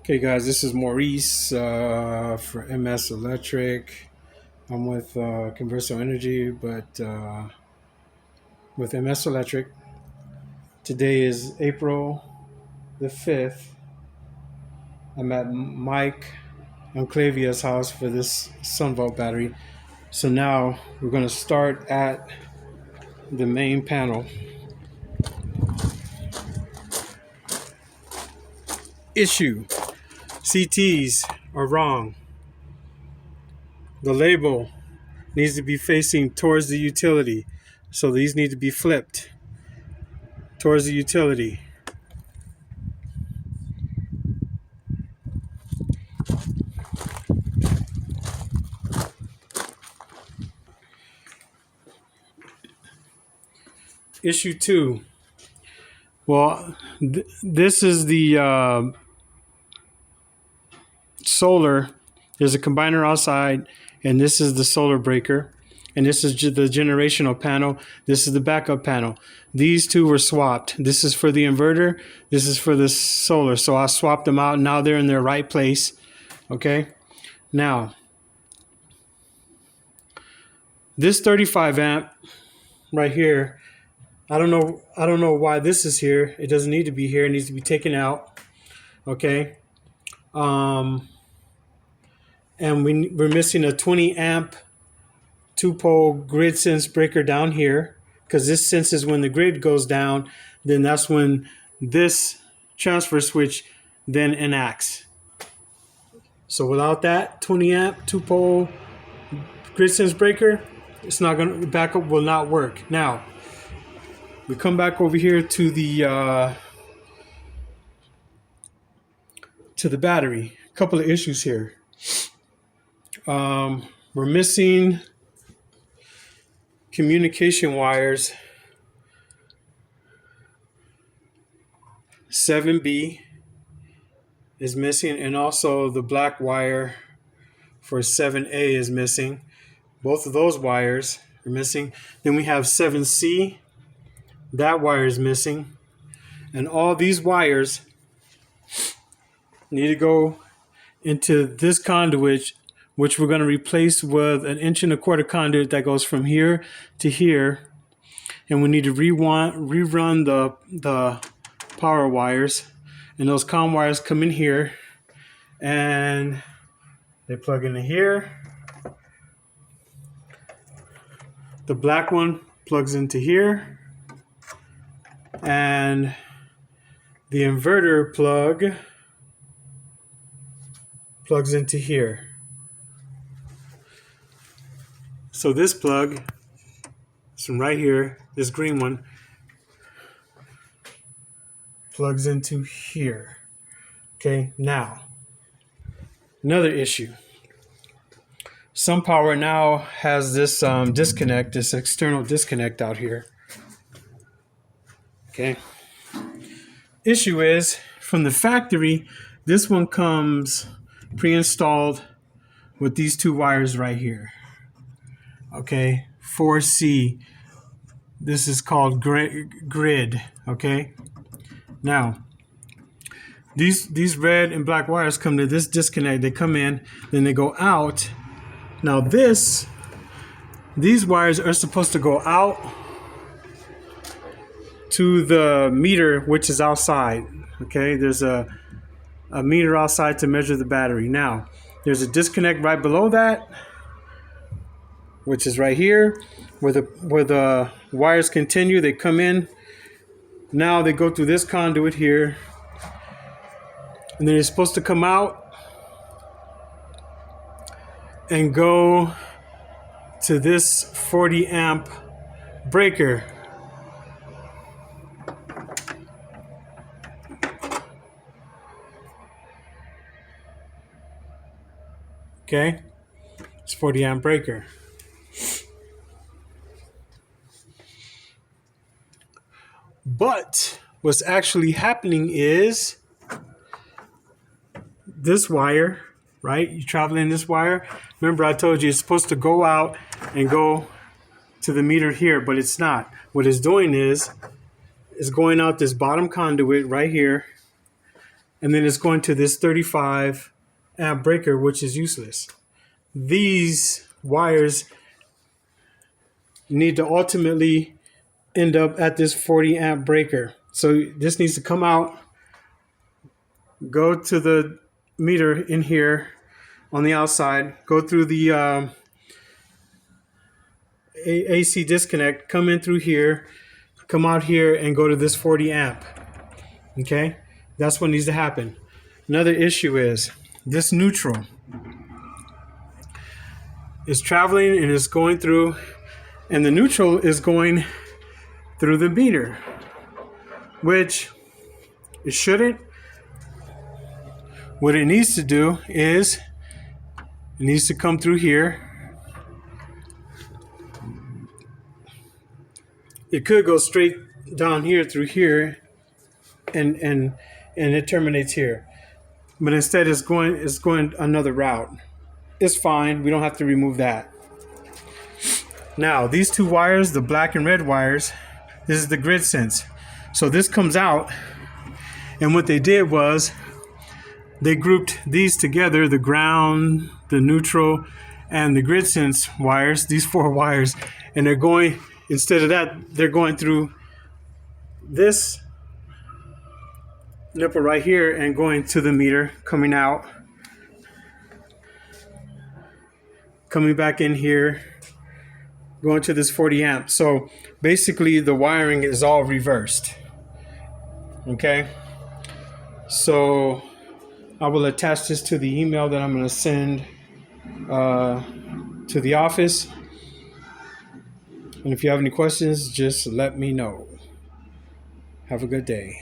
Okay, guys, this is Maurice for MS Electric. I'm with Converso Energy, but with MS Electric. Today is April the 5th. I'm at Mike Enclavia's house for this SunVault battery. So now we're going to start at the main panel. Issue: CTs are wrong. The label needs to be facing towards the utility. So these need to be flipped towards the utility. Issue 2. Well, this is the solar. There's a combiner outside, and this is the solar breaker. And this is the generational panel. This is the backup panel. These two were swapped. This is for the inverter. This is for the solar. So I swapped them out. Now they're in their right place. Okay. Now, this 35 amp right here, I don't know why this is here. It doesn't need to be here. It needs to be taken out. Okay. And we're missing a 20 amp 2-pole grid sense breaker down here, because this senses when the grid goes down, then that's when this transfer switch then enacts. So without that 20 amp 2-pole grid sense breaker, it's not going to, backup will not work. Now we come back over here to the battery. A couple of issues here. We're missing communication wires. 7B is missing, and also the black wire for 7A is missing. Both of those wires are missing. Then we have 7C. That wire is missing. And all these wires need to go into this conduit, which we're going to replace with an 1.25" conduit that goes from here to here. And we need to rerun the power wires. And those COM wires come in here, and they plug into here. The black one plugs into here. And the inverter plugs into here. So this plug is from right here, this green one, plugs into here. Okay, now, another issue. SunPower now has this disconnect, this external disconnect out here. Okay. Issue is, from the factory, this one comes pre-installed with these two wires right here. Okay, 4C. This is called grid. Okay. Now, these red and black wires come to this disconnect. They come in, then they go out. Now these wires are supposed to go out to the meter, which is outside. Okay, there's a meter outside to measure the battery. Now, there's a disconnect right below that, which is right here, where the wires continue. They come in. Now they go through this conduit here, and then they're supposed to come out and go to this 40 amp breaker. Okay, it's 40 amp breaker. But what's actually happening is this wire, right? You're traveling this wire. Remember, I told you it's supposed to go out and go to the meter here, but it's not. What it's doing is going out this bottom conduit right here, and then it's going to this 35 amp breaker, which is useless. These wires need to ultimately end up at this 40 amp breaker. So this needs to come out, go to the meter in here on the outside, go through the AC disconnect, come in through here, come out here, and go to this 40 amp. Okay, that's what needs to happen. Another issue is this neutral is traveling and is going through, and the neutral is going through the meter, which it shouldn't. What it needs to do is it needs to come through here. It could go straight down here through here and it terminates here. But instead it's going another route. It's fine. We don't have to remove that. Now, these two wires, the black and red wires, this is the grid sense. So this comes out, and what they did was they grouped these together, the ground, the neutral, and the grid sense wires, these 4 wires, and they're going, instead of that, they're going through this nipple right here and going to the meter, coming out, coming back in here, going to this 40 amp. So basically the wiring is all reversed. Okay, so I will attach this to the email that I'm going to send to the office. And if you have any questions, just let me know. Have a good day.